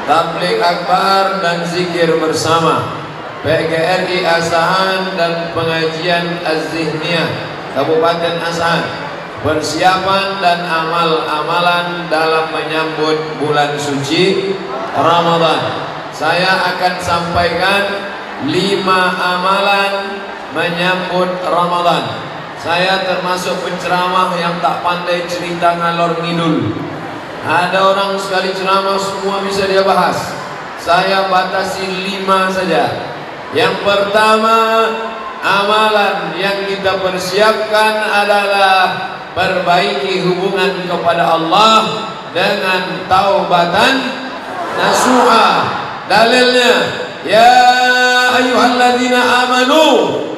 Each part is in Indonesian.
tabligh akbar dan zikir bersama, PGRI Asahan dan pengajian Az-Zihniyah Kabupaten Asahan, persiapan dan amal-amalan dalam menyambut bulan suci Ramadan. Saya akan sampaikan 5 amalan menyambut Ramadan. Saya termasuk penceramah yang tak pandai cerita ngalor ngidul. Ada orang sekali ceramah semua bisa dia bahas. Saya batasi 5 saja. Yang pertama, amalan yang kita persiapkan adalah perbaiki hubungan kepada Allah dengan taubatan nasuha. Dalilnya, ya ayyuhalladzina amanu,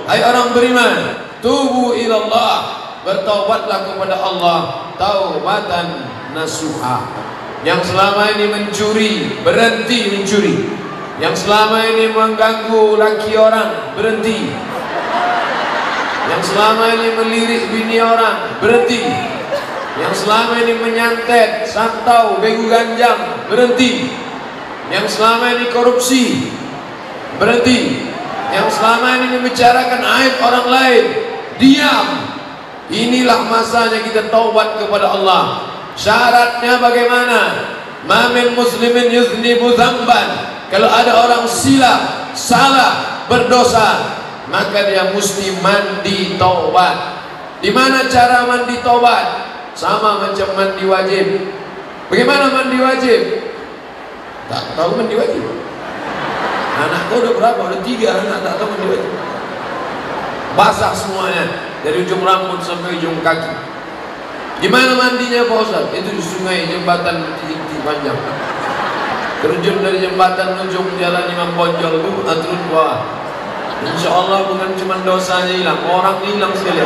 hai orang beriman, tubu ilallah, bertaubatlah kepada Allah taubatan nasuha. Yang selama ini mencuri, berhenti mencuri. Yang selama ini mengganggu laki orang, berhenti. Yang selama ini melirik bini orang, berhenti. Yang selama ini menyantet, santau, begu ganjang, berhenti. Yang selama ini korupsi, berhenti. Yang selama ini membicarakan aib orang lain, diam. Inilah masanya kita taubat kepada Allah. Syaratnya bagaimana? Ma min muslimin yuznibu dzamban. Kalau ada orang silap, salah, berdosa, maka dia mesti mandi taubat. Di mana cara mandi taubat? Sama macam mandi wajib. Bagaimana mandi wajib? Tak tahu mandi wajib. Anak kau udah berapa? Udah 3 anak tak tahu mandi wajib. Basah semuanya dari ujung rambut sampai ujung kaki. Gimana mandinya Pak Ustaz? Itu di sungai, jembatan titik panjang. Terjun dari jembatan ujung jalan Imam Bonjol itu turun ke bawah. Insya Allah bukan cuma dosanya hilang, orang hilang sekalian.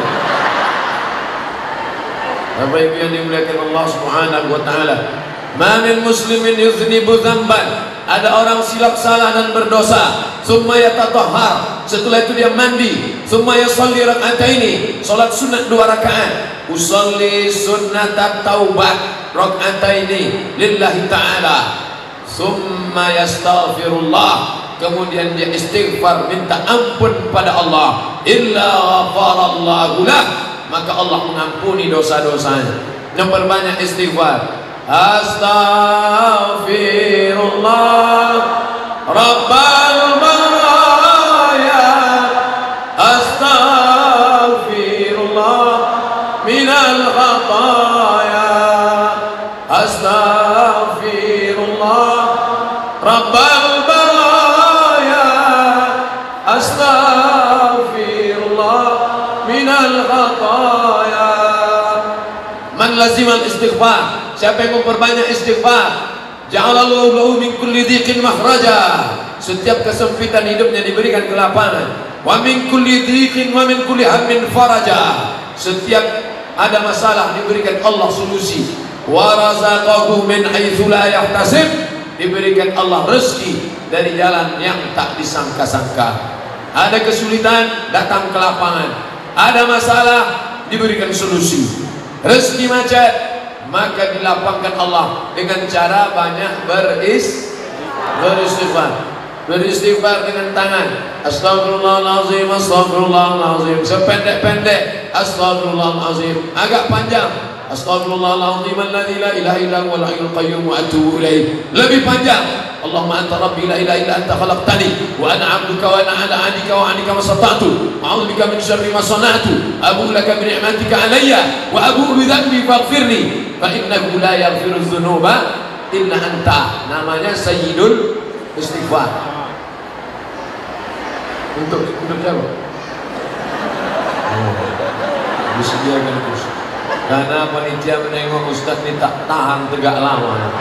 Bapak Ibu yang dimuliakan Allah Subhanahu wa taala. Ma min muslimin yuznibu dzamban. Ada orang silap salah dan berdosa, summa yatatahhar, setelah itu dia mandi, summa yusalli rak'ataini, salat sunat 2 rakaat, usalli sunnatat taubat rak'ataini lillahi ta'ala, summa yastaghfirullah, kemudian dia istighfar, minta ampun pada Allah, illa ghafarallahu lah, maka Allah mengampuni dosa-dosanya. Memperbanyak istighfar. Astaghfirullah Rabbal baraya, astaghfirullah minal khataya, astaghfirullah Rabbal baraya, astaghfirullah minal khataya. Man lazimal istighfar, siapa yang memperbanyak istighfar, ja'alallahu lahu min kulli dhiqin makhraja, setiap kesempitan hidupnya diberikan kelapangan, wa min kulli dhiqin wa min kulli hammin faraja, setiap ada masalah diberikan Allah solusi, wa razaqahu min haitsu la yahtasib, diberikan Allah rezeki dari jalan yang tak disangka-sangka. Ada kesulitan, datang kelapangan. Ada masalah, diberikan solusi. Rezeki macet, maka dilapangkan Allah dengan cara banyak beristighfar dengan tangan. Astagfirullahalazim, astagfirullahalazim, sependek-pendek astagfirullahalazim, agak panjang astagfirullahalazim alladzi la ilaha illa huwal hayyul qayyum wa atubu ilaih, lebih panjang. Allahumma anta rabbi la ilaha illa anta khalaqtani wa ana 'abduka wa ana 'ala 'ahdika wa 'adika mastata'tu a'udzu bika min syarri ma sana'tu abu'u laka bi ni'matika 'alayya wa abu'u bi dhanbi faghfirli fa innahu la yaghfiru dzunuba illa anta. Namanya Sayyidul Istighfar. Untuk siapa? Disediakan kursi. Karena panitia menengok Ustaz ini tak tahan tegak lama.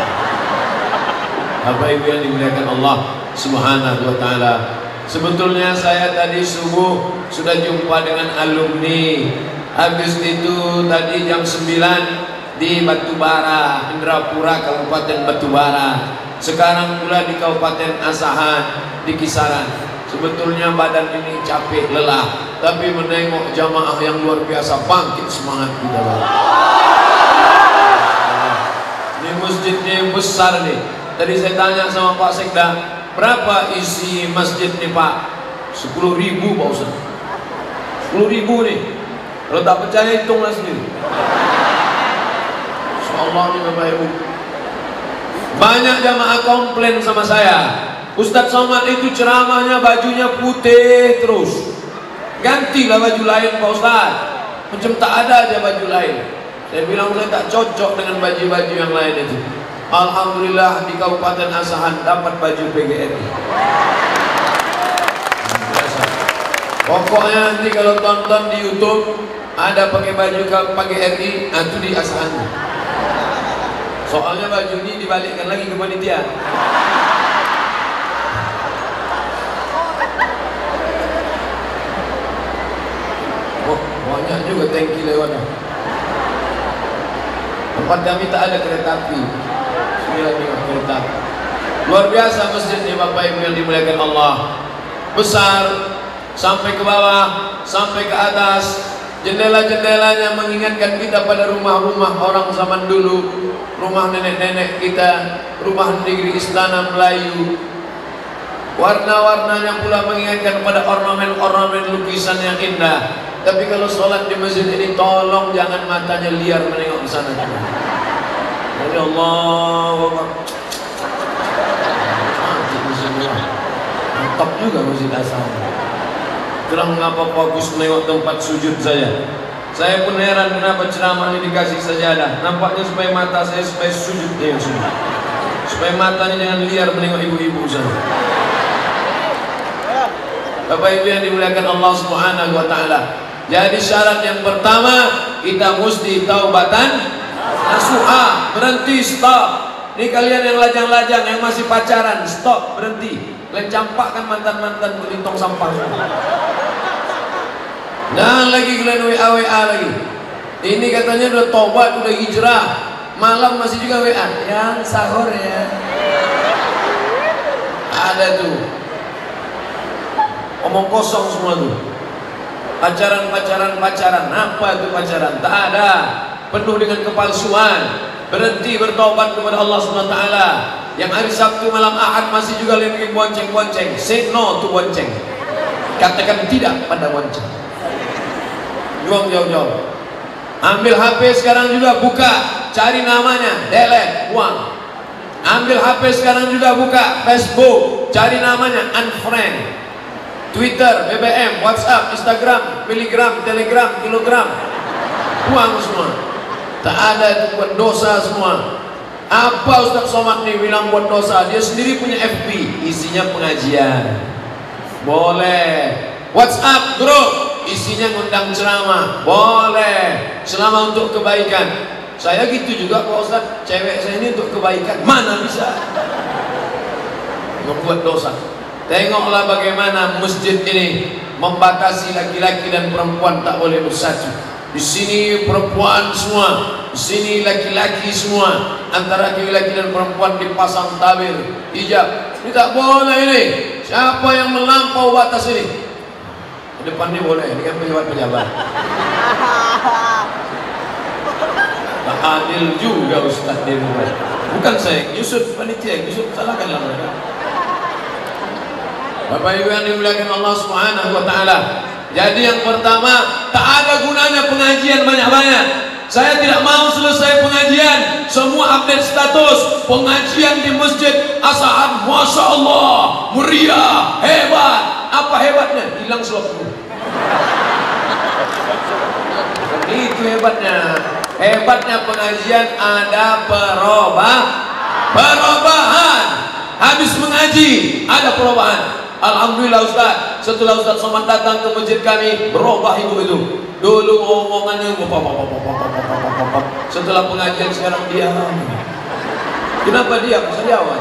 Bapak Ibu yang dimuliakan Allah Subhanahu wa taala. Sebetulnya saya tadi subuh sudah jumpa dengan alumni. Habis itu tadi jam 9 di Batubara, Indrapura, Kabupaten Batubara. Sekarang pula di Kabupaten Asahan, di Kisaran. Sebetulnya badan ini capek, lelah, tapi menengok jamaah yang luar biasa, bangkit semangat kita. Ini masjidnya yang besar nih. Tadi saya tanya sama Pak Sekda, berapa isi masjid nih Pak? 10.000 Pak Ustaz. 10.000 nih. Kalau tak percaya hitunglah sendiri. Insyaallah nih Bapak Ibu. Banyak jamaah komplain sama saya, Ustadz Somad itu ceramahnya bajunya putih terus. Gantilah baju lain Pak Ustadz. Macam tak ada aja baju lain. Saya bilang saya tak cocok dengan baju-baju yang lain itu. Alhamdulillah di Kabupaten Asahan dapat baju PGRI. Pokoknya nanti kalau tonton di YouTube ada pakai baju PGRI, itu di Asahan. Soalnya baju ini dibalikkan lagi ke panitia. Oh, banyak juga tangki lewat. Tempat kami tak ada kereta api. Kereta. Luar biasa masjid ini Bapak Ibu yang dimuliakan Allah. Besar sampai ke bawah, sampai ke atas. Jendela-jendelanya mengingatkan kita pada rumah-rumah orang zaman dulu, rumah nenek-nenek kita, rumah negeri istana Melayu. Warna-warnanya pula mengingatkan pada ornamen-ornamen lukisan yang indah. Tapi kalau sholat di masjid ini, tolong jangan matanya liar menengok ke sana. Ya Allah, mantap juga masjid Asal. Itulah mengapa fokus menengok tempat sujud saya. Saya pun heran kenapa ceramah ini dikasih sajadah. Nampaknya supaya mata saya supaya sujud dia sujud. Supaya matanya jangan liar menengok ibu-ibu sana. Bapak Ibu yang dimuliakan Allah Subhanahu wa taala. Jadi syarat yang pertama, kita mesti taubatan nasuha, berhenti, stop. Ini kalian yang lajang-lajang, yang masih pacaran, stop, berhenti. Kalian campakkan mantan-mantan ke lintong sampah. Jangan lagi kalian WA lagi. Ini katanya udah tobat, udah hijrah, malam masih juga WA. Yang sahur ya. Ada tuh. Omong kosong semua tuh. Pacaran. Apa itu pacaran? Tak ada. Penuh dengan kepalsuan. Berhenti bertobat kepada Allah SWT. Yang hari Sabtu malam Ahad masih juga lagi bonceng-bonceng. Say no to bonceng. Katakan tidak pada bonceng. Buang jauh-jauh. Ambil HP sekarang juga, buka, cari namanya, delete, buang. Ambil HP sekarang juga, buka Facebook, cari namanya, unfriend. Twitter, BBM, WhatsApp, Instagram, miligram, telegram, kilogram, buang semua. Tak ada itu buat dosa semua. Apa Ustaz Somad nih bilang buat dosa? Dia sendiri punya FB, isinya pengajian. Boleh. WhatsApp grup, isinya ngundang ceramah. Boleh. Selama untuk kebaikan. Saya gitu juga Pak Ustaz, cewek saya ini untuk kebaikan. Mana bisa? Membuat dosa. Tengoklah bagaimana masjid ini membatasi laki-laki dan perempuan tak boleh bersatu. Di sini perempuan semua, di sini laki-laki semua. Antara laki-laki dan perempuan dipasang tabir, hijab. Ini tak boleh ini. Siapa yang melampau batas ini? Ke depan ini boleh, ini kan pejabat-pejabat. Tak adil juga Ustaz dia. Bukan saya, Yusuf panitia, Yusuf salahkanlah mereka. Bapak Ibu yang dimuliakan Allah Subhanahu wa taala. Jadi yang pertama, tak ada gunanya pengajian banyak-banyak. Saya tidak mau selesai pengajian semua update status pengajian di Masjid Asahan. Masya Allah, meriah, hebat. Apa hebatnya? Hilang slot. Itu hebatnya. Hebatnya pengajian ada perubahan. Habis mengaji ada perubahan. Alhamdulillah Ustaz, setelah Ustaz Somad datang ke masjid kami, berubah ibu itu. Dulu omongannya setelah pengajian sekarang diam. Kenapa diam? Sariawan.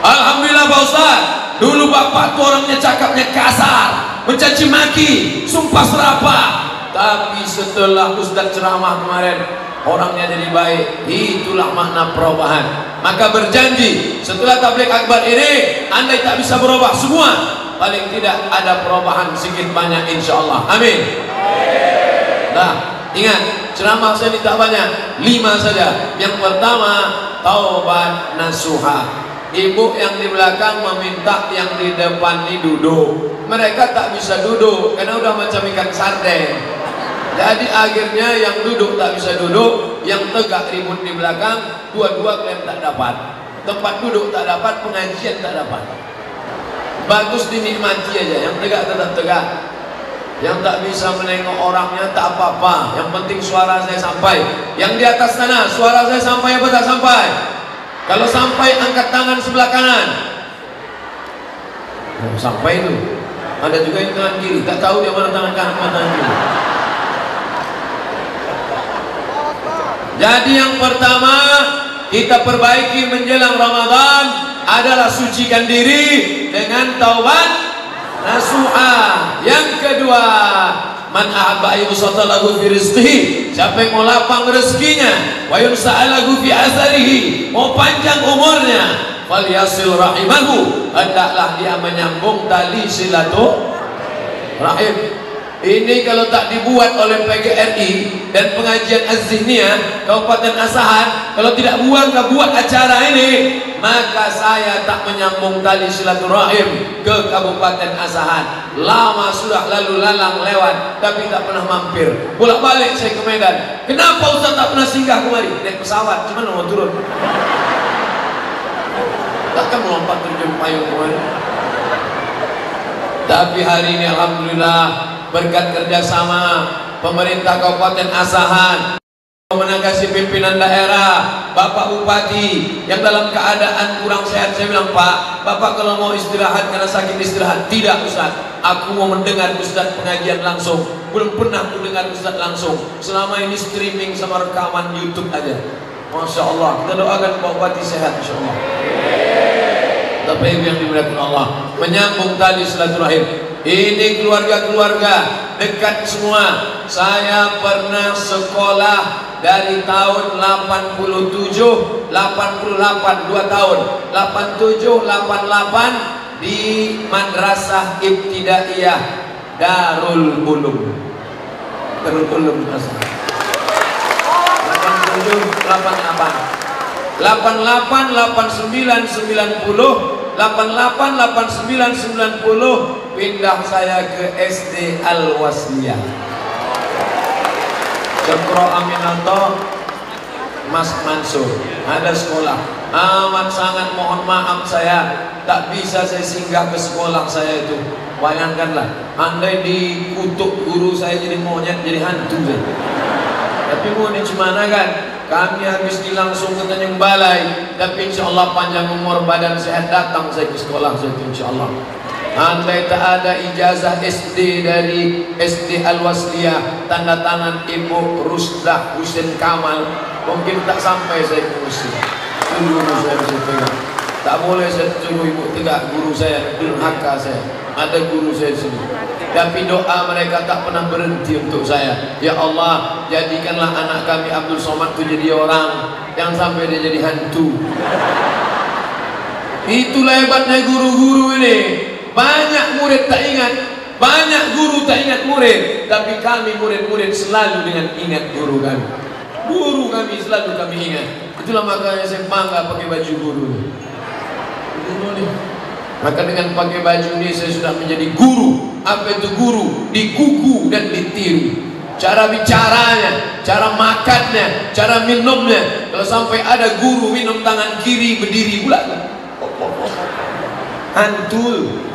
Alhamdulillah Pak Ustaz, dulu bapak tuh orangnya cakapnya kasar, mencaci maki, sumpah serapah. Tapi setelah Ustaz ceramah kemarin, orangnya jadi baik. Itulah makna perubahan. Maka berjanji setelah tabligh akbar ini, andai tak bisa berubah semua, paling tidak ada perubahan sedikit banyak insyaallah. Amin. Nah, Ingat, ceramah saya tidak banyak, 5 saja. Yang pertama, taubat nasuha. Ibu yang di belakang meminta yang di depan ini duduk. Mereka tak bisa duduk karena udah macam ikan sarden. Jadi akhirnya yang duduk tak bisa duduk, yang tegak ribut di belakang, dua-dua kalian tak dapat. Tempat duduk tak dapat, pengajian tak dapat. Bagus dinikmati aja, yang tegak tetap tegak. Yang tak bisa menengok orangnya tak apa-apa, yang penting suara saya sampai. Yang di atas sana, suara saya sampai apa tak sampai? Kalau sampai, angkat tangan sebelah kanan. Oh, sampai itu. Ada juga yang tangan kiri, tak tahu dia mana tangan kanan, mana tangan kiri. Jadi yang pertama kita perbaiki menjelang Ramadan adalah sucikan diri dengan taubat nasuha. Yang kedua, man ahabba yusata lahu fi rizqihi, siapa yang mau lapang rezekinya, wa yunsa'a lahu fi asarihi, mau panjang umurnya, falyasil rahimahu, hendaklah dia menyambung tali silaturahim. Ini kalau tak dibuat oleh PGRI dan pengajian Az-Zihniyah Kabupaten Asahan, kalau tidak buat acara ini, maka saya tak menyambung tali silaturahim ke Kabupaten Asahan. Lama sudah lalu lalang lewat, tapi tak pernah mampir. Bolak-balik saya ke Medan. Kenapa Ustaz tak pernah singgah kemari? Naik pesawat, cuman mau turun. Takkan melompat terjun payung kemari. Tapi hari ini alhamdulillah, berkat kerjasama pemerintah Kabupaten Asahan, menanggapi pimpinan daerah, Bapak Bupati yang dalam keadaan kurang sehat, saya bilang, Pak, Bapak kalau mau istirahat karena sakit istirahat. Tidak Ustaz, aku mau mendengar Ustaz pengajian langsung. Belum pernah aku dengar Ustaz langsung, selama ini streaming sama rekaman YouTube aja. Masya Allah, kita doakan Pak Bupati sehat insya Allah. Tapi yang dimuliakan Allah, menyambung tali silaturahim. Ini keluarga-keluarga dekat semua. Saya pernah sekolah dari tahun 87, 88, 2 tahun, 87, 88 di Madrasah Ibtidaiyah Darul Ulum. Darul Ulum 87, 88. 88, 89, 90, 88, 89, 90 pindah saya ke SD Al-Wasliyah. Cokro Aminato, Mas Mansur, ada sekolah. Amat sangat mohon maaf saya tak bisa saya singgah ke sekolah saya itu. Bayangkanlah, andai dikutuk guru saya jadi monyet, jadi hantu saya. Tapi mau ini gimana kan? Kami habis langsung ke Tanjung Balai, tapi insya Allah panjang umur badan sehat datang saya ke sekolah saya itu insya Allah. Andai tak ada ijazah SD dari SD Al-Wasliyah, tanda tangan Ibu Rusdah Husin Kamal, mungkin tak sampai saya ke Mesir. Itu guru saya bisa pegang. Tak boleh saya suruh ibu tegak, guru saya durhaka saya. Ada guru saya di sini. Tapi doa mereka tak pernah berhenti untuk saya. Ya Allah, jadikanlah anak kami Abdul Somad itu jadi orang, yang sampai dia jadi hantu. Itulah hebatnya guru-guru ini. Banyak murid tak ingat, banyak guru tak ingat murid, tapi kami murid-murid selalu dengan ingat guru kami. Guru kami selalu kami ingat. Itulah makanya saya bangga pakai baju guru. Guru nih. Maka dengan pakai baju ini saya sudah menjadi guru. Apa itu guru? Digugu dan ditiru. Cara bicaranya, cara makannya, cara minumnya. Kalau sampai ada guru minum tangan kiri berdiri pula, hantul.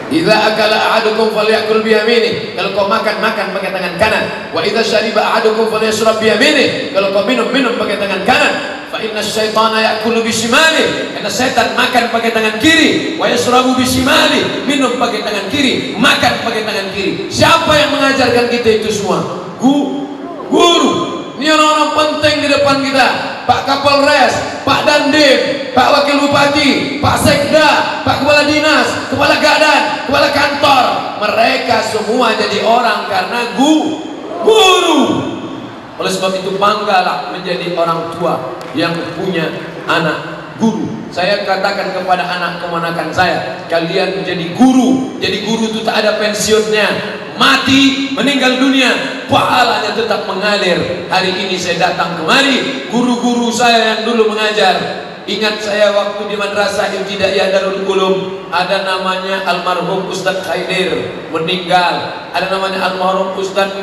Idza akala ahadukum falyakul biyamini. Kalau kau makan pakai tangan kanan. Wa idza syariba ahadukum falyashrab biyamini. Kalau kau minum pakai tangan kanan. Fa inna syaitana ya'kulu bisimali. Karena setan makan pakai tangan kiri. Wa yashrabu bisimali. Minum pakai tangan kiri, makan pakai tangan kiri. Siapa yang mengajarkan kita itu semua? Guru. Ini orang-orang penting di depan kita. Pak Kapolres, Pak Dandim, Pak Wakil Bupati, Pak Sekda, Pak Kepala Dinas, Kepala Gadan, Kepala Kantor. Mereka semua jadi orang karena guru. Oleh sebab itu banggalah menjadi orang tua yang punya anak guru. Saya katakan kepada anak kemanakan saya, kalian menjadi guru. Jadi guru itu tak ada pensiunnya. mati, meninggal dunia, pahalanya tetap mengalir. Hari ini saya datang kemari, guru-guru saya yang dulu mengajar. Ingat saya waktu di Madrasah Ibtidaiyah Darul Ulum, ada namanya almarhum Ustadz Khaidir meninggal, ada namanya almarhum Ustadz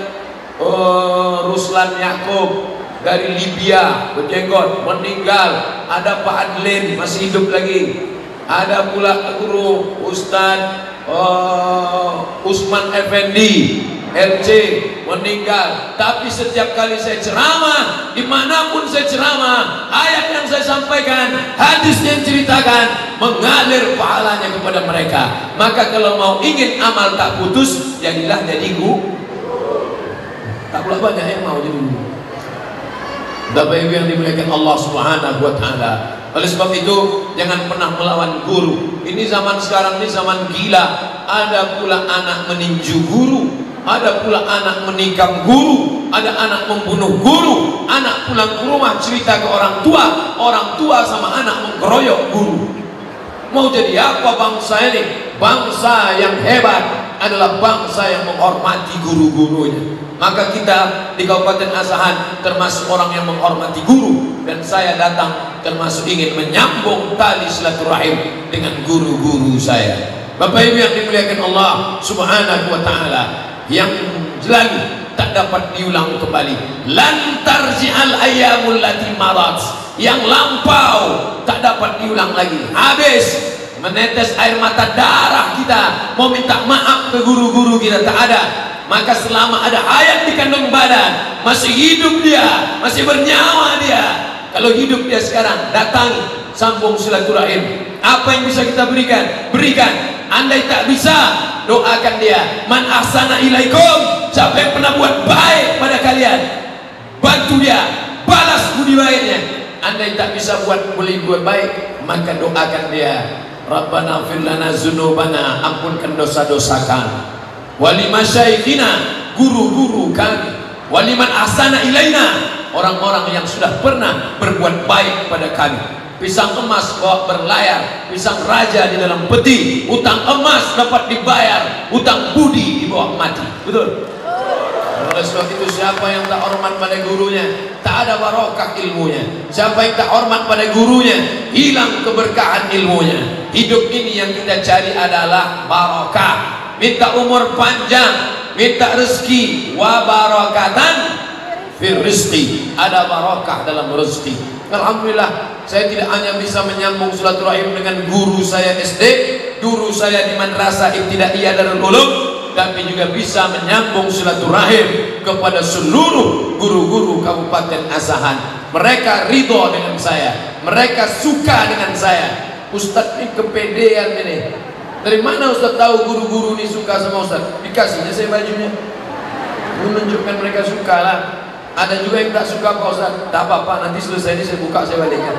Ruslan Yakub dari Libya berjenggot meninggal, ada Pak Adlin masih hidup lagi, ada pula guru Ustadz Usman Effendi LC meninggal. Tapi setiap kali saya ceramah, dimanapun saya ceramah, ayat yang saya sampaikan, hadis yang ceritakan, mengalir pahalanya kepada mereka. Maka kalau mau ingin amal tak putus, jadilah jadi guru. Tak pula banyak yang mau jadi guru. Bapak Ibu yang dimuliakan Allah Subhanahu wa Ta'ala. Oleh sebab itu, jangan pernah melawan guru. Ini zaman sekarang, ini zaman gila. Ada pula anak meninju guru, ada pula anak menikam guru, ada anak membunuh guru, anak pulang ke rumah cerita ke orang tua sama anak mengkeroyok guru. Mau jadi apa bangsa ini? Bangsa yang hebat adalah bangsa yang menghormati guru-gurunya. Maka kita di Kabupaten Asahan termasuk orang yang menghormati guru, dan saya datang termasuk ingin menyambung tali silaturahim dengan guru-guru saya. Bapak Ibu yang dimuliakan Allah Subhanahu wa Ta'ala, yang lalu tak dapat diulang kembali. Lan tarji'al ayyamul lati marat, yang lampau tak dapat diulang lagi. Habis menetes air mata darah kita mau minta maaf ke guru-guru kita, tak ada. Maka selama ada hayat di kandung badan, masih hidup dia, masih bernyawa dia, kalau hidup dia sekarang, datangi, sambung silaturahim. Apa yang bisa kita berikan? Berikan. Andai tak bisa, doakan dia. Man ahsana ilaikum, siapa yang pernah buat baik pada kalian, bantu dia, balas budi baiknya. Andai tak bisa buat baik, maka doakan dia. Rabbana fir lana dzunubana, ampunkan dosa-dosa kami. Wali masyaikhina, guru-guru kami. Waliman ahsana ilaina, orang-orang yang sudah pernah berbuat baik pada kami. Pisang emas bawa berlayar, pisang raja di dalam peti. Utang emas dapat dibayar, utang budi dibawa mati. Betul? Oleh sebab itu, siapa yang tak hormat pada gurunya, tak ada barokah ilmunya. Siapa yang tak hormat pada gurunya, hilang keberkahan ilmunya. Hidup ini yang kita cari adalah barokah. Minta umur panjang, minta rezeki, wa barakatan fir rizqi, ada barakah dalam rezeki. Alhamdulillah, saya tidak hanya bisa menyambung silaturahim dengan guru saya SD, guru saya di Madrasah Ibtidaiyah Darul Ulum, tapi juga bisa menyambung silaturahim kepada seluruh guru-guru Kabupaten Asahan. Mereka ridho dengan saya, mereka suka dengan saya. Ustadz ini kepedean ini. Dari mana Ustadz tahu guru-guru ini suka sama Ustadz? Dikasihnya saya bajunya, menunjukkan mereka suka lah. Ada juga yang tak suka Pak Ustadz, tak apa-apa, nanti selesai ini saya buka, saya balikkan.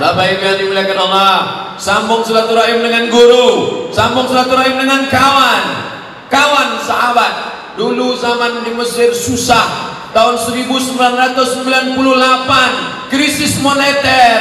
Bapak Ibu yang dimuliakan Allah, sambung silaturahim dengan guru, sambung silaturahim dengan kawan sahabat. Dulu zaman di Mesir susah, tahun 1998 krisis moneter,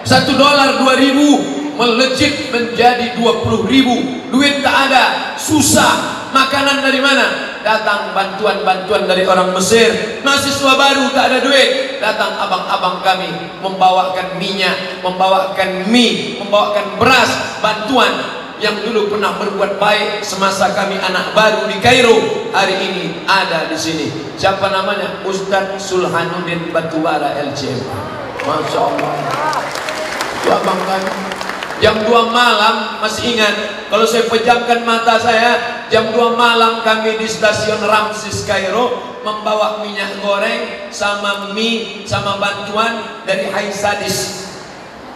$1 2.000 melejit menjadi 20.000. Duit tak ada, susah. Makanan dari mana? Datang bantuan-bantuan dari orang Mesir. Mahasiswa baru tak ada duit, datang abang-abang kami membawakan minyak, membawakan mie, membawakan beras, bantuan. Yang dulu pernah berbuat baik semasa kami anak baru di Kairo, hari ini ada di sini. Siapa namanya? Ustadz Sulhanuddin Batubara LCM. Masya Allah. Itu abang kami. Jam 2 malam, masih ingat, kalau saya pejamkan mata saya, jam 2 malam kami di stasiun Ramses Kairo membawa minyak goreng sama mie sama bantuan dari Hai Sadis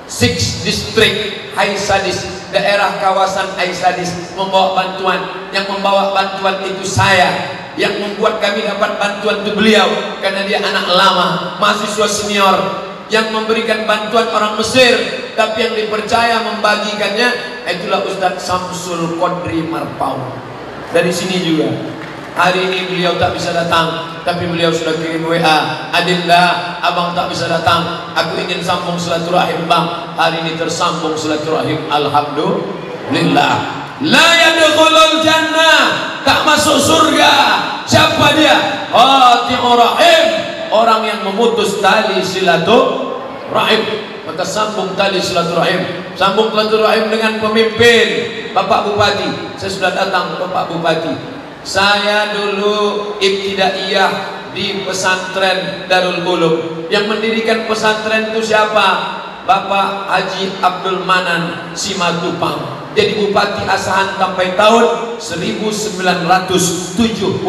6 District, Hai Sadis, daerah kawasan Hai Sadis membawa bantuan. Yang membawa bantuan itu saya. Yang membuat kami dapat bantuan itu beliau, karena dia anak lama, mahasiswa senior. Yang memberikan bantuan orang Mesir, tapi yang dipercaya membagikannya itulah Ustadz Samsul Qadri Marpau. Dari sini juga. Hari ini beliau tak bisa datang, tapi beliau sudah kirim WA, Adinda, abang tak bisa datang, aku ingin sambung silaturahim bang. Hari ini tersambung silaturahim, alhamdulillah. la yadkhulul jannah, tak masuk surga. Siapa dia? Qati'ur rahim, orang yang memutus tali silaturahim. Maka sambung tali silaturahim, sambung silaturahim dengan pemimpin. Bapak Bupati, saya sudah datang Bapak Bupati. Saya dulu ibtidaiyah di pesantren Darul Ulum. Yang mendirikan pesantren itu siapa? Bapak Haji Abdul Manan Simatupang. Jadi Bupati Asahan sampai tahun 1979.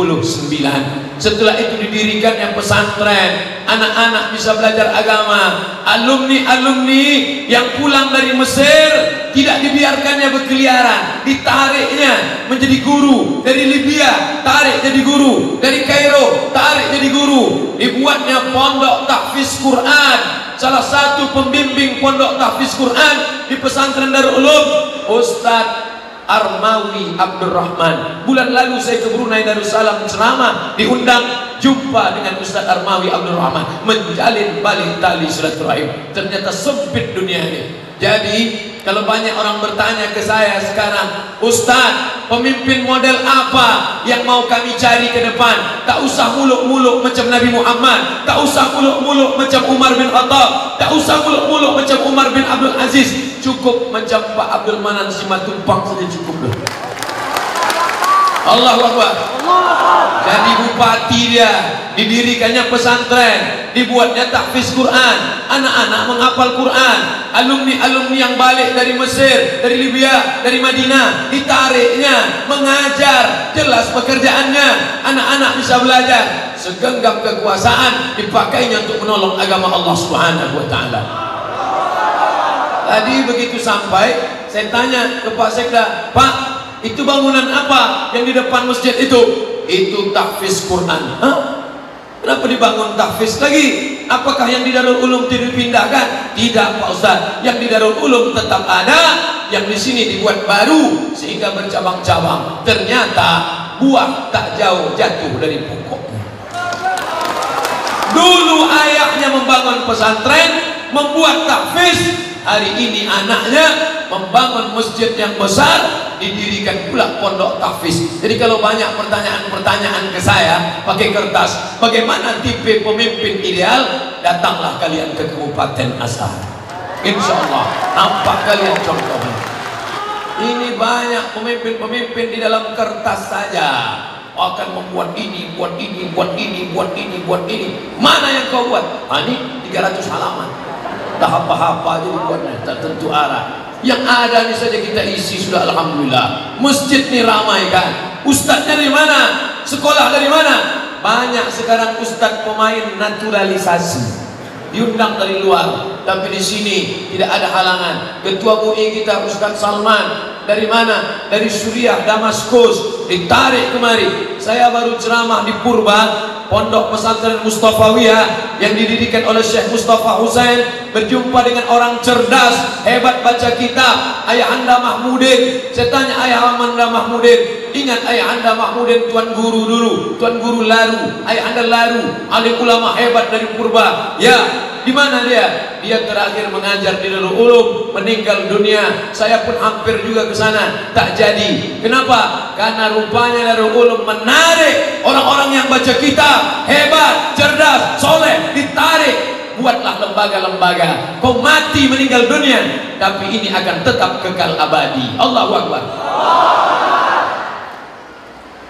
Setelah itu didirikan yang pesantren, anak-anak bisa belajar agama. Alumni-alumni yang pulang dari Mesir tidak dibiarkannya berkeliaran, ditariknya menjadi guru. Dari Libya tarik jadi guru, dari Kairo tarik jadi guru. Dibuatnya pondok tahfiz Quran. Salah satu pembimbing pondok tahfiz Quran di pesantren Darul Ulum, Ustadz Armawi Abdurrahman. Bulan lalu saya ke Brunei Darussalam ceramah, diundang jumpa dengan Ustadz Armawi Abdurrahman, menjalin balik tali silaturahim. Ternyata sempit dunia ini. Jadi kalau banyak orang bertanya ke saya sekarang, Ustadz, pemimpin model apa yang mau kami cari ke depan? Tak usah muluk-muluk macam Nabi Muhammad, tak usah muluk-muluk macam Umar bin Khattab, tak usah muluk-muluk macam Umar bin Abdul Aziz. Cukup macam Pak Abdul Manan Simatupang saja cukup. Allahu Akbar. Jadi bupati dia, didirikannya pesantren, dibuatnya tahfiz Quran, anak-anak menghafal Quran. Alumni-alumni yang balik dari Mesir, dari Libya, dari Madinah, ditariknya mengajar. Jelas pekerjaannya, anak-anak bisa belajar. Segenggam kekuasaan dipakainya untuk menolong agama Allah Subhanahu wa taala. Tadi begitu sampai, saya tanya ke Pak Sekda, Pak, itu bangunan apa yang di depan masjid itu? Itu tahfiz Quran. Hah? Kenapa dibangun tahfiz lagi? Apakah yang di Darul Ulum tidak dipindahkan? Tidak Pak Ustaz, yang di Darul Ulum tetap ada, yang di sini dibuat baru sehingga bercabang-cabang. Ternyata buah tak jauh jatuh dari pokoknya. Dulu ayahnya membangun pesantren, membuat tahfiz. Hari ini anaknya membangun masjid yang besar, didirikan pula pondok tahfiz. Jadi kalau banyak pertanyaan-pertanyaan ke saya pakai kertas, bagaimana tipe pemimpin ideal? Datanglah kalian ke Kabupaten Asahan. Insya Allah nampak kalian contohnya. Ini banyak pemimpin-pemimpin di dalam kertas saja akan membuat ini, buat ini, buat ini, buat ini, buat ini. Mana yang kau buat? Ini 300 halaman. Tak apa-apa aja dibuatnya, tak tentu arah. Yang ada ini saja kita isi sudah alhamdulillah. Masjid ini ramai kan. Ustadznya dari mana? Sekolah dari mana? Banyak sekarang ustadz pemain naturalisasi, diundang dari luar, tapi di sini tidak ada halangan. Ketua MUI kita Ustadz Salman dari mana? Dari Suriah, Damaskus, ditarik kemari. Saya baru ceramah di Purba, pondok pesantren Mustafawiyah yang didirikan oleh Syekh Mustafa Husain, berjumpa dengan orang cerdas, hebat baca kitab, Ayahanda Mahmudin. Saya tanya Ayahanda Mahmudin, ingat Ayahanda Mahmudin tuan guru dulu, tuan guru Laru, Ayahanda Laru, alim ulama hebat dari Purba. Ya, di mana dia? Dia terakhir mengajar di Darul Ulum, meninggal dunia. Saya pun hampir juga ke sana, tak jadi. Kenapa? Karena rupanya Darul Ulum menarik orang-orang yang baca kitab, hebat, cerdas, soleh, ditarik. Buatlah lembaga-lembaga. Kau mati meninggal dunia, tapi ini akan tetap kekal abadi. Allahu Akbar.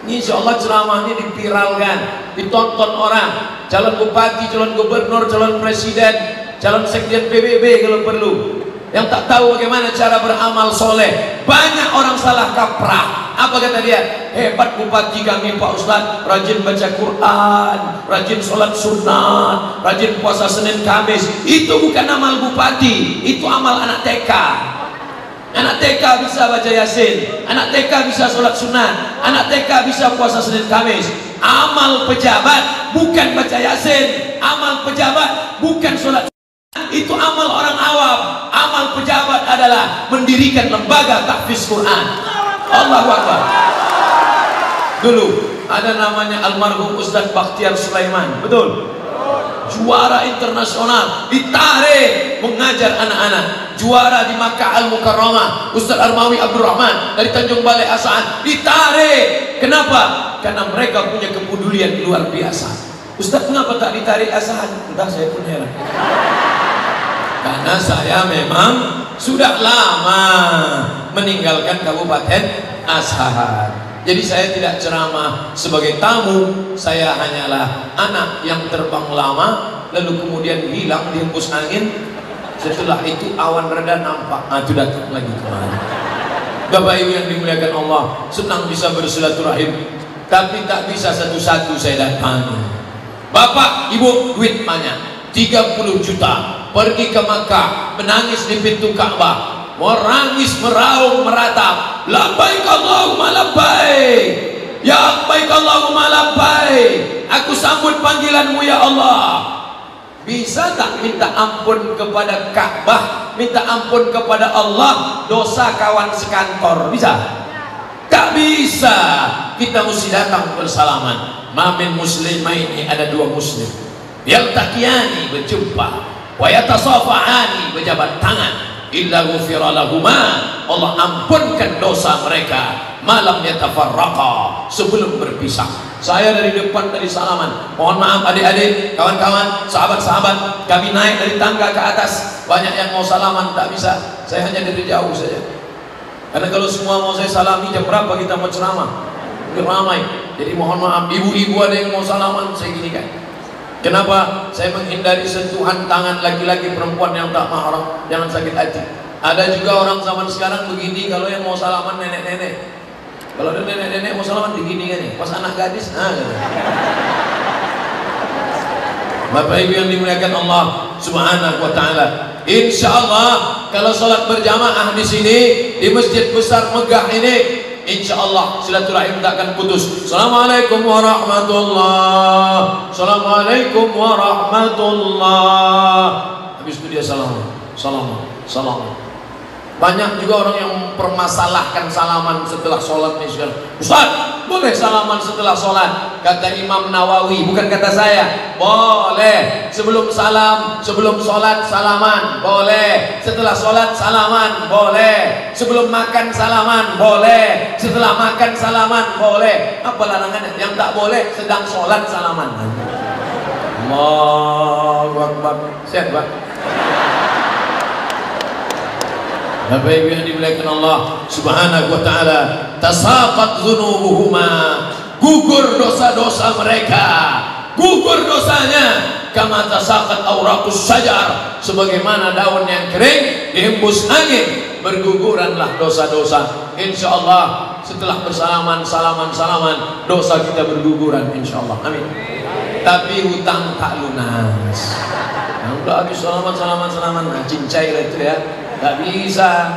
Insya Allah ceramah ini dipiralkan, ditonton orang. Calon bupati, calon gubernur, calon presiden, calon sekjen PBB kalau perlu. Yang tak tahu bagaimana cara beramal soleh. Banyak orang salah kaprah. Apa kata dia? Hebat bupati kami Pak Ustadz, rajin baca Quran, rajin sholat sunat, rajin puasa Senin Kamis. Itu bukan amal bupati, itu amal anak TK. Anak TK bisa baca Yasin, anak TK bisa sholat sunat, anak TK bisa puasa Senin Kamis. Amal pejabat bukan baca Yasin, amal pejabat bukan sholat sunat. Itu amal orang awam. Amal pejabat adalah mendirikan lembaga tahfiz Quran. Allahu Akbar. Dulu ada namanya almarhum Ustadz Bakhtiar Sulaiman, betul? juara internasional, ditarik mengajar anak-anak. Juara di Makkah Al-Mukarramah, Ustaz Armawi Abdurrahman dari Tanjung Balai Asahan, ditarik. Kenapa? Karena mereka punya kepedulian luar biasa. Ustaz, kenapa tak ditarik Asahan? Entah, saya pun heran. Karena saya memang sudah lama meninggalkan Kabupaten Asahan. Jadi saya tidak ceramah sebagai tamu, saya hanyalah anak yang terbang lama lalu kemudian hilang dihembus angin. Setelah itu awan reda nampak, itu datang lagi kemari. Bapak Ibu yang dimuliakan Allah, senang bisa bersilaturahim, tapi tak bisa satu-satu saya datangi. Bapak Ibu duit banyak, 30 juta, pergi ke Makkah, menangis di pintu Ka'bah, merangis, meraung, meratap, labbaik Allahumma labbaik, ya labbaik Allahumma labbaik, aku sambut panggilanmu ya Allah. Bisa tak minta ampun kepada Ka'bah, minta ampun kepada Allah dosa kawan sekantor? Bisa? Tak bisa. Kita mesti datang bersalaman. Mamin muslimaini, ada dua muslim, yaltaqiyani, berjumpa, wa yatasafahani, berjabat tangan, illa ghufira lahuma, Allah ampunkan dosa mereka, malam yatafarraqa, sebelum berpisah. Saya dari depan dari salaman, mohon maaf adik-adik, kawan-kawan, sahabat-sahabat, kami naik dari tangga ke atas, banyak yang mau salaman tak bisa, saya hanya dari jauh saja. Karena kalau semua mau saya salami, jam berapa kita mau ceramah? Udah ramai. Jadi mohon maaf, ibu-ibu ada yang mau salaman, saya ginikan. Kenapa? Saya menghindari sentuhan tangan laki-laki perempuan yang tak mahram, jangan sakit hati. Ada juga orang zaman sekarang begini, kalau yang mau salaman nenek-nenek. Kalau ada nenek-nenek mau salaman begini kan nih, pas anak gadis, gitu. Bapak Ibu yang dimuliakan Allah Subhanahu wa taala. Insyaallah kalau salat berjamaah di sini di Masjid Besar Megah ini, insyaallah silaturahim tak akan putus. Assalamualaikum warahmatullahi. Assalamualaikum warahmatullahi. Habis itu dia salam. Banyak juga orang yang mempermasalahkan salaman setelah sholat nih sekarang. Ustaz, boleh salaman setelah sholat? Kata Imam Nawawi, bukan kata saya. Boleh. Sebelum salam, sebelum sholat salaman, boleh. Setelah sholat salaman, boleh. Sebelum makan salaman, boleh. Setelah makan salaman, boleh. Apa larangannya? Yang tak boleh sedang sholat salaman. Allahu Akbar. Sehat, Pak? Bapak Ibu yang dimuliakan Allah Subhanahu wa taala, tasaqat dzunubuhuma, gugur dosa-dosa mereka, gugur dosanya, kama tasaqat auraqus syajar, sebagaimana daun yang kering dihembus angin, berguguranlah dosa-dosa. Insyaallah setelah bersalaman salaman dosa kita berguguran insyaallah. Amin. Tapi hutang tak lunas. Nah, udah habis salaman, nah, cincai lah itu ya. Tak bisa.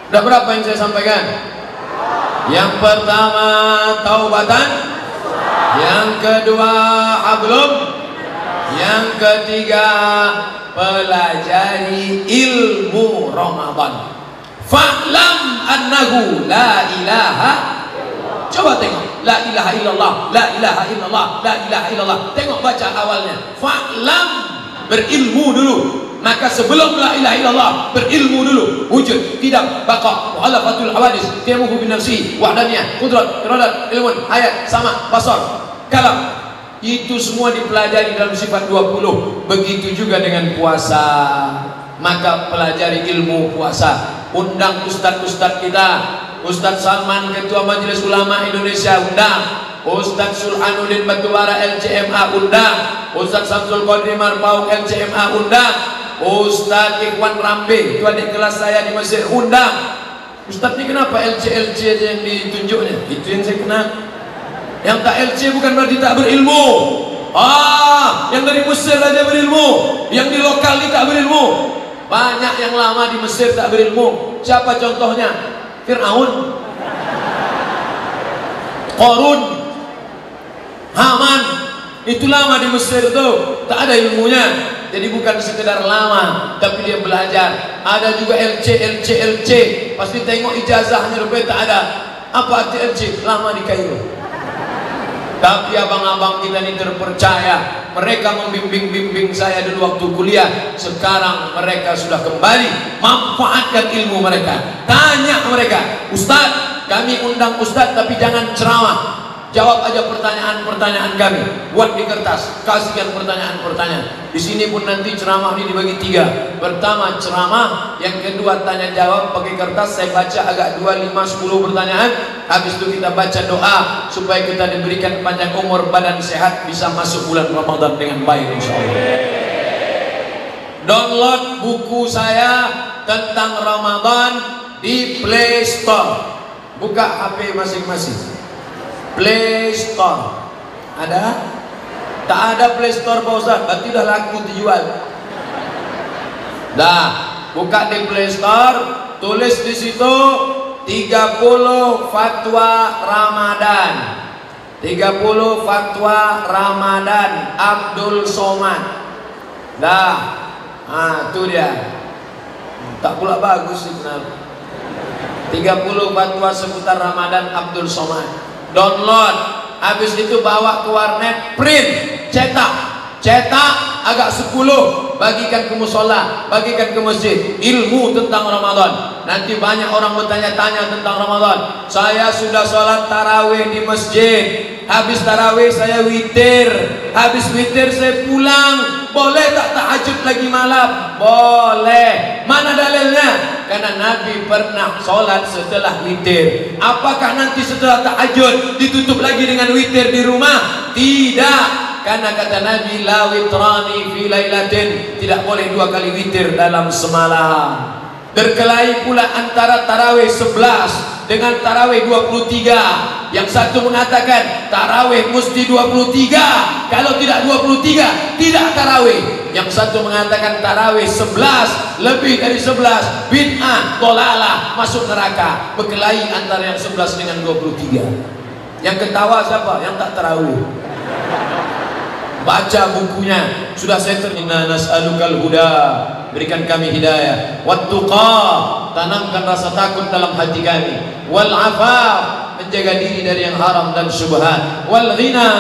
Udah berapa yang saya sampaikan? Yang pertama taubatan, yang kedua hablum, yang ketiga pelajari ilmu Ramadan. Fa'lam annahu la ilaha. Coba tengok, la ilaha illallah, la ilaha illallah, la ilaha illallah. Tengok baca awalnya. Fa'lam, berilmu dulu. Maka sebelum la ilaha illallah berilmu dulu, wujud, tidak, baqa, mu'alafatul hawadis, tiamuhu bin nafsi, wahdaniyah, qudrat, iradat, ilmun, hayat, sama, basar, kalam. Itu semua dipelajari dalam sifat 20. Begitu juga dengan puasa. Maka pelajari ilmu puasa. Undang ustadz-ustadz kita, Ustadz Salman Ketua Majelis Ulama Indonesia undang, Ustadz Sulhanuddin Batubara LCMA undang, Ustadz Samsul Qadri Marpauk LCMA undang, Ustadz Ikhwan Rambe itu adik kelas saya di Mesir undang. Ustadz ini kenapa LC aja yang ditunjuknya? Itu yang saya kenal. Yang tak LC bukan berarti tak berilmu. Yang dari Mesir aja berilmu, yang di lokal ini tak berilmu. Banyak yang lama di Mesir tak berilmu. Siapa contohnya? Fir'aun, Qarun, Haman. Itu lama di Mesir itu, tak ada ilmunya. Jadi bukan sekedar lama, tapi dia belajar. Ada juga LC. Pasti tengok ijazahnya rupanya tak ada. Apa arti LC? Lama di Kairo. Tapi abang-abang kita ini terpercaya. Mereka membimbing-bimbing saya dulu waktu kuliah. Sekarang mereka sudah kembali. Manfaatkan ilmu mereka. Tanya mereka, Ustaz, kami undang Ustaz tapi jangan ceramah. Jawab aja pertanyaan-pertanyaan kami. Buat di kertas, kasihkan pertanyaan-pertanyaan. Di sini pun nanti ceramah ini dibagi 3. Pertama ceramah, yang kedua tanya jawab pakai kertas. Saya baca agak 2, 5, 10 pertanyaan. Habis itu kita baca doa supaya kita diberikan panjang umur, badan sehat, bisa masuk bulan Ramadan dengan baik insyaallah. Download buku saya tentang Ramadan di Play Store. Buka HP masing-masing. Play Store ada? Tak ada Play Store Pak Ustaz, berarti dah laku dijual. Dah, buka di Play Store, tulis di situ 30 fatwa Ramadan. 30 fatwa Ramadan Abdul Somad. Dah, itu dia. Tak pula bagus sih benar. 30 fatwa seputar Ramadan Abdul Somad. Download, habis itu bawa ke warnet, print, cetak agak 10, bagikan ke musola, bagikan ke masjid. Ilmu tentang Ramadan. Nanti banyak orang bertanya-tanya tentang Ramadan. Saya sudah sholat tarawih di masjid, habis tarawih saya witir, habis witir saya pulang. Boleh tak tahajud lagi malam? Boleh. Mana dalilnya? Karena Nabi pernah sholat setelah witir. Apakah nanti setelah tahajud ditutup lagi dengan witir di rumah? Tidak. Karena kata Nabi, la witrani fi lailatin, tidak boleh 2 kali witir dalam semalam. Berkelahi pula antara tarawih 11 dengan tarawih 23. Yang satu mengatakan tarawih mesti 23, kalau tidak 23 tidak tarawih. Yang satu mengatakan tarawih 11, lebih dari 11 bid'ah, dolalah, masuk neraka. Berkelahi antara yang 11 dengan 23. Yang ketawa siapa? Yang tak tarawih. Baca bukunya, sudah saya inna nas'alukal huda, berikan kami hidayah, wattuqa, tanamkan rasa takut dalam hati kami, wal afaf, menjaga diri dari yang haram dan syubhat, wal ghina,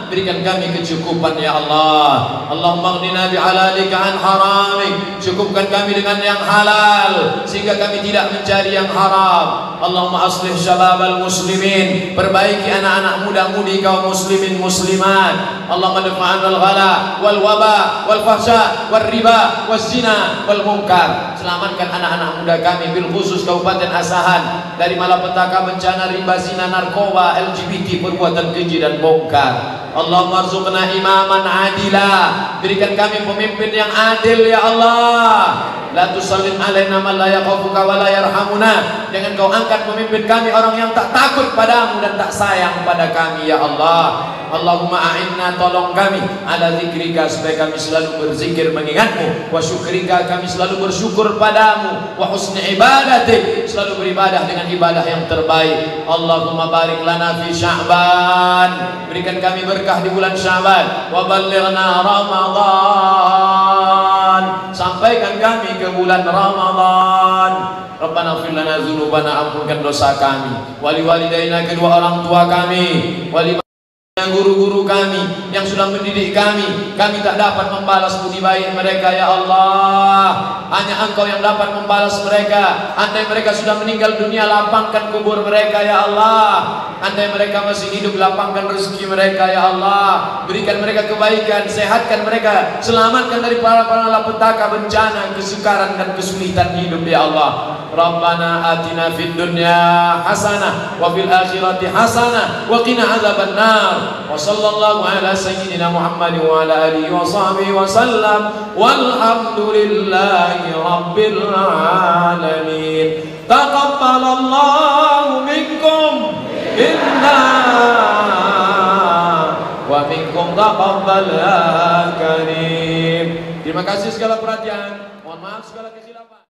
berikan kami kecukupan ya Allah. Allahumma aghnina bihalalika an haramik, cukupkan kami dengan yang halal sehingga kami tidak mencari yang haram. Allahumma aslih syababal muslimin, perbaiki anak-anak muda-mudi kaum muslimin muslimat. Allahumma dafa'anal ghala wal waba wal fahsya wal riba wal zina wal munkar. Selamatkan anak-anak muda kami, bil khusus Kabupaten Asahan, dari malapetaka, bencana, riba, zina, narkoba, LGBT, perbuatan keji dan bongkar. Allahumma arzuqna imaman adila, berikan kami pemimpin yang adil ya Allah. La tusallit alaina man la yakhafuka wa la yarhamuna, jangan kau angkat pemimpin kami orang yang tak takut padamu dan tak sayang pada kami ya Allah. Allahumma a'inna, tolong kami ala zikrika, supaya kami selalu berzikir mengingatmu, wa syukrika, kami selalu bersyukur padamu, wa husni ibadatik, selalu beribadah dengan ibadah yang terbaik. Allahumma barik lana fi Sya'ban, berikan kami berkah di bulan Sya'ban, wa ballighna Ramadan, sampaikan kami ke bulan Ramadan. Rabbana ighfir lana dzunubana, ampunkan dosa kami, wali walidaina, kedua orang tua kami, wali guru-guru kami yang sudah mendidik kami. Kami tak dapat membalas budi baik mereka ya Allah, hanya Engkau yang dapat membalas mereka. Andai mereka sudah meninggal dunia, lapangkan kubur mereka ya Allah. Andai mereka masih hidup, lapangkan rezeki mereka ya Allah. Berikan mereka kebaikan, sehatkan mereka, selamatkan dari para malapetaka, bencana, kesukaran dan kesulitan hidup ya Allah. Rabbana atina fid dunya hasanah wa fil akhirati hasanah wa qina adzabannar. Wa sallallahu ala sayyidina Muhammad wa ala alihi wa sahbihi wa sallam, walhamdulillahi rabbil alamin. Taqabbalallahu minkum inna wa minkum taqabbal ya karim. Terima kasih segala perhatian, mohon maaf segala kesilapan.